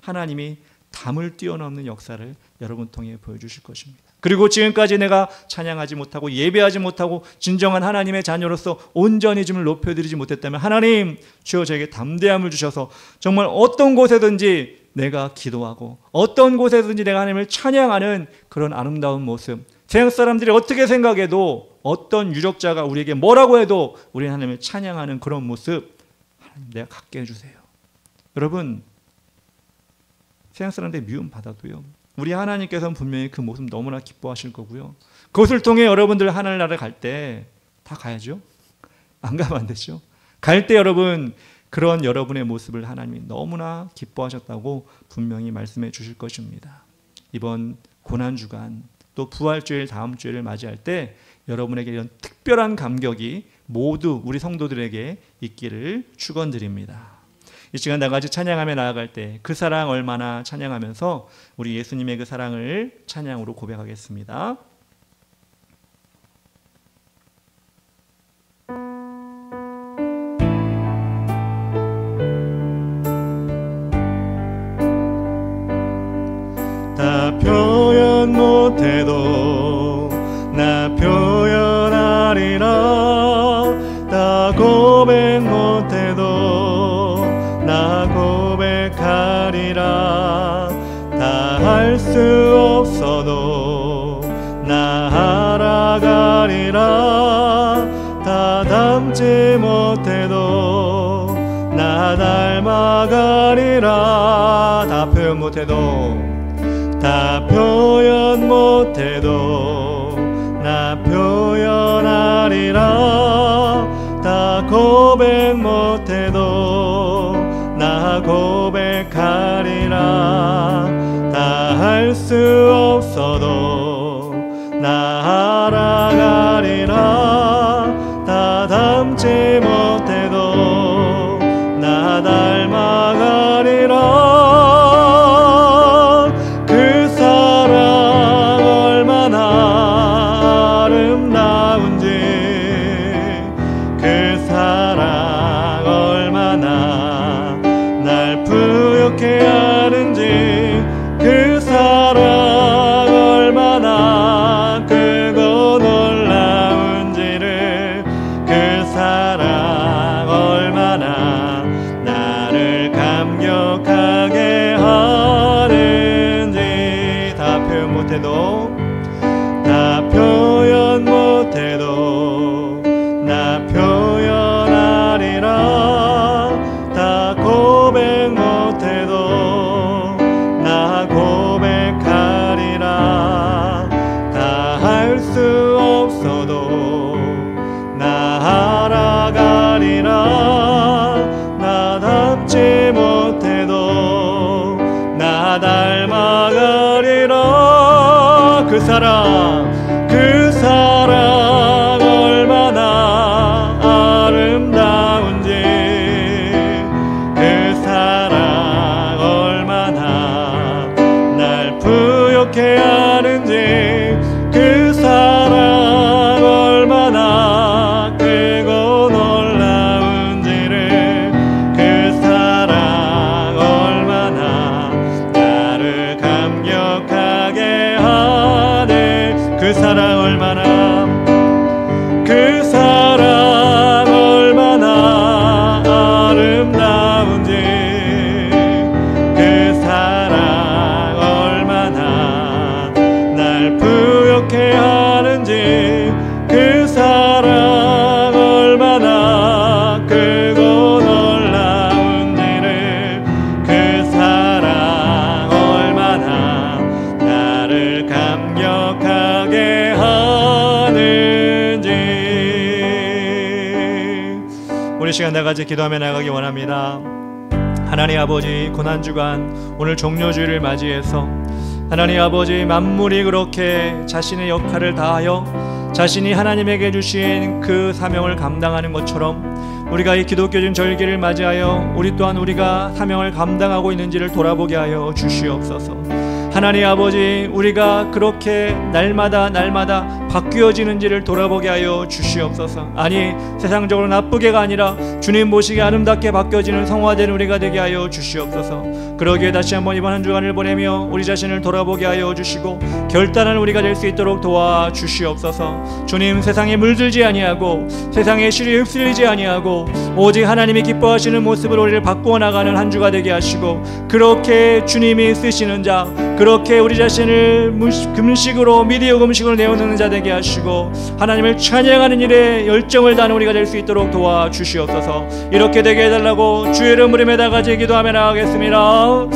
[SPEAKER 1] 하나님이 담을 뛰어넘는 역사를 여러분 통해 보여주실 것입니다. 그리고 지금까지 내가 찬양하지 못하고 예배하지 못하고 진정한 하나님의 자녀로서 온전히 주님을 높여드리지 못했다면 하나님 주여 저에게 담대함을 주셔서 정말 어떤 곳에든지 내가 기도하고 어떤 곳에든지 내가 하나님을 찬양하는 그런 아름다운 모습, 세상 사람들이 어떻게 생각해도 어떤 유력자가 우리에게 뭐라고 해도 우리 하나님을 찬양하는 그런 모습 하나님 내가 갖게 해주세요. 여러분 세상 사람들의 미움 받아도요, 우리 하나님께서는 분명히 그 모습 너무나 기뻐하실 거고요, 그것을 통해 여러분들 하늘나라 갈 때 다 가야죠. 안 가면 안 되죠. 갈 때 여러분 그런 여러분의 모습을 하나님이 너무나 기뻐하셨다고 분명히 말씀해 주실 것입니다. 이번 고난주간 또 부활주일 다음 주일을 맞이할 때 여러분에게 이런 특별한 감격이 모두 우리 성도들에게 있기를 축원드립니다. 이 시간 나같이 찬양하며 나아갈 때 그 사랑 얼마나 찬양하면서 우리 예수님의 그 사랑을 찬양으로 고백하겠습니다. 다 표현 못해도 나 표현하리라, 다 고백 못해도 나 고백하리라, 다 할 수 없어도 나 알아가리라, 다 닮지 못해도 나 닮아가리라, 다 표현 못해도 다 표현 못해도 나 표현하리라, 다 고백 못해도 나 고백하리라, 다 할 수 없어도 나 알아가리라, 다 닮지 못해도 나 닮아가리라. 그 사랑 얼마나 아름다운지, 그 사랑 얼마나 날 부욕해 하는지, 그 사랑 우리 시간 나가지 기도하며 나가기 원합니다. 하나님 아버지, 고난주간 오늘 종료주일을 맞이해서 하나님 아버지, 만물이 그렇게 자신의 역할을 다하여 자신이 하나님에게 주신 그 사명을 감당하는 것처럼 우리가 이 기독교적 절기를 맞이하여 우리 또한 우리가 사명을 감당하고 있는지를 돌아보게 하여 주시옵소서. 하나님 아버지, 우리가 그렇게 날마다 바뀌어지는지를 돌아보게 하여 주시옵소서. 아니, 세상적으로 나쁘게가 아니라 주님 보시기에 아름답게 바뀌어지는 성화된 우리가 되게 하여 주시옵소서. 그러기에 다시 한번 이번 한 주간을 보내며 우리 자신을 돌아보게 하여 주시고 결단한 우리가 될 수 있도록 도와 주시옵소서. 주님, 세상에 물들지 아니하고 세상의 실이 휩쓸리지 아니하고 오직 하나님이 기뻐하시는 모습으로 우리를 바꾸어 나가는 한 주가 되게 하시고, 그렇게 주님이 쓰시는 자, 그렇게 우리 자신을 금식으로 미디어 금식으로 내어놓는 자 되게 하시고 하나님을 찬양하는 일에 열정을 다하는 우리가 될 수 있도록 도와 주시옵소서. 이렇게 되게 해달라고 주의 이름 부르며 다같이 기도하며 나가겠습니다.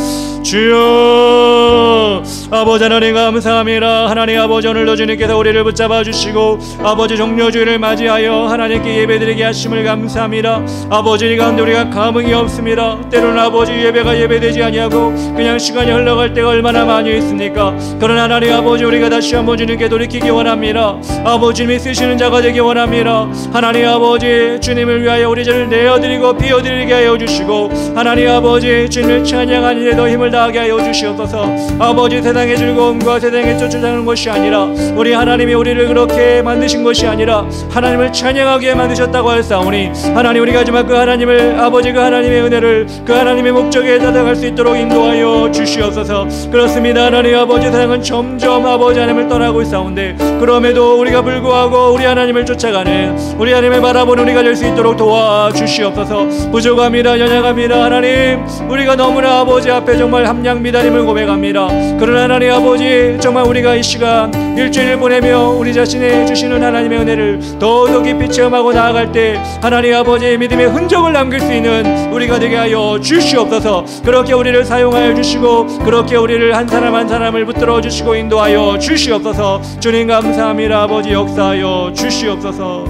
[SPEAKER 1] 주여, 아버지 하나님 감사합니다. 하나님 아버지, 오늘도 주님께서 우리를 붙잡아 주시고 아버지 종료주일을 맞이하여 하나님께 예배드리게 하심을 감사합니다. 아버지, 이 가운데 우리가 감흥이 없습니다. 때로는 아버지 예배가 예배되지 아니하고 그냥 시간이 흘러갈 때가 얼마나 많이 있습니까? 그러나 하나님 아버지, 우리가 다시 한번 주님께 돌이키기 원합니다. 아버지님이 쓰시는 자가 되기 원합니다. 하나님 아버지, 주님을 위하여 우리 죄를 내어드리고 비워드리게 하여 주시고 하나님 아버지, 주님을 찬양하는 일에 더 힘을 다하게 하여 주시옵소서. 아버지, 세상의 즐거움과 세상에 쫓아가는 것이 아니라 우리 하나님이 우리를 그렇게 만드신 것이 아니라 하나님을 찬양하게 만드셨다고 하였사오니 하나님, 우리가 정말 그 하나님을, 아버지 그 하나님의 은혜를, 그 하나님의 목적에 다가갈 수 있도록 인도하여 주시옵소서. 그렇습니다. 하나님 아버지, 세상은 점점 아버지 하나님을 떠나고 있사온데 그럼에도 우리가 불구하고 우리 하나님을 쫓아가는, 우리 하나님을 바라보는 우리가 될 수 있도록 도와주시옵소서. 부족합니다. 연약합니다. 하나님, 우리가 너무나 아버지 앞에 정말 함량미달임을 고백합니다. 그러나 하나님 아버지, 정말 우리가 이 시간 일주일을 보내며 우리 자신의 주시는 하나님의 은혜를 더욱더 깊이 체험하고 나아갈 때 하나님 아버지, 믿음의 흔적을 남길 수 있는 우리가 되게 하여 주시옵소서. 그렇게 우리를 사용하여 주시고 그렇게 우리를 한 사람 한 사람을 붙들어 주시고 인도하여 주시옵소서. 주님 감사합니다. 아버지, 역사하여 주시옵소서.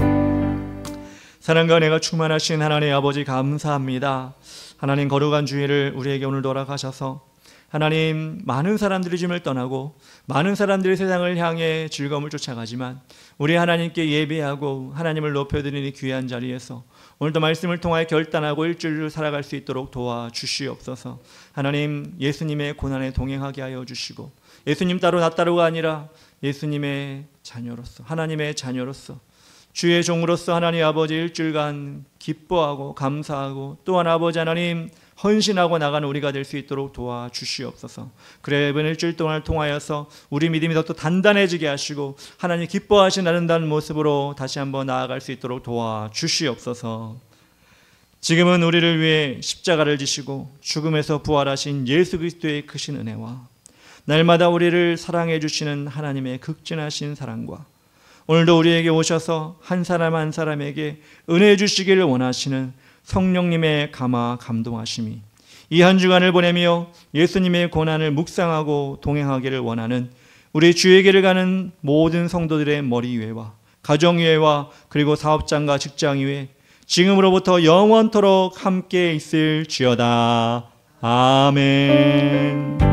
[SPEAKER 1] 사랑과 은혜가 충만하신 하나님 아버지, 감사합니다. 하나님, 거룩한 주일을 우리에게 오늘 돌아가셔서 하나님, 많은 사람들이 주님을 떠나고 많은 사람들이 세상을 향해 즐거움을 쫓아가지만 우리 하나님께 예배하고 하나님을 높여드리는 귀한 자리에서 오늘도 말씀을 통하여 결단하고 일주일을 살아갈 수 있도록 도와주시옵소서. 하나님, 예수님의 고난에 동행하게 하여 주시고 예수님 따로 나 따로가 아니라 예수님의 자녀로서, 하나님의 자녀로서, 주의 종으로서 하나님 아버지 일주일간 기뻐하고 감사하고 또한 아버지 하나님 헌신하고 나가는 우리가 될 수 있도록 도와주시옵소서. 그래, 이번 일주일 동안을 통하여서 우리 믿음이 더 단단해지게 하시고 하나님 기뻐하신 아름다운 모습으로 다시 한번 나아갈 수 있도록 도와주시옵소서. 지금은 우리를 위해 십자가를 지시고 죽음에서 부활하신 예수 그리스도의 크신 은혜와 날마다 우리를 사랑해 주시는 하나님의 극진하신 사랑과 오늘도 우리에게 오셔서 한 사람 한 사람에게 은혜 주시기를 원하시는 성령님의 감화 감동하심이 이 한 주간을 보내며 예수님의 고난을 묵상하고 동행하기를 원하는 우리 주에게를 가는 모든 성도들의 머리 위에와 가정 위에와 그리고 사업장과 직장 위에 지금으로부터 영원토록 함께 있을지어다. 아멘.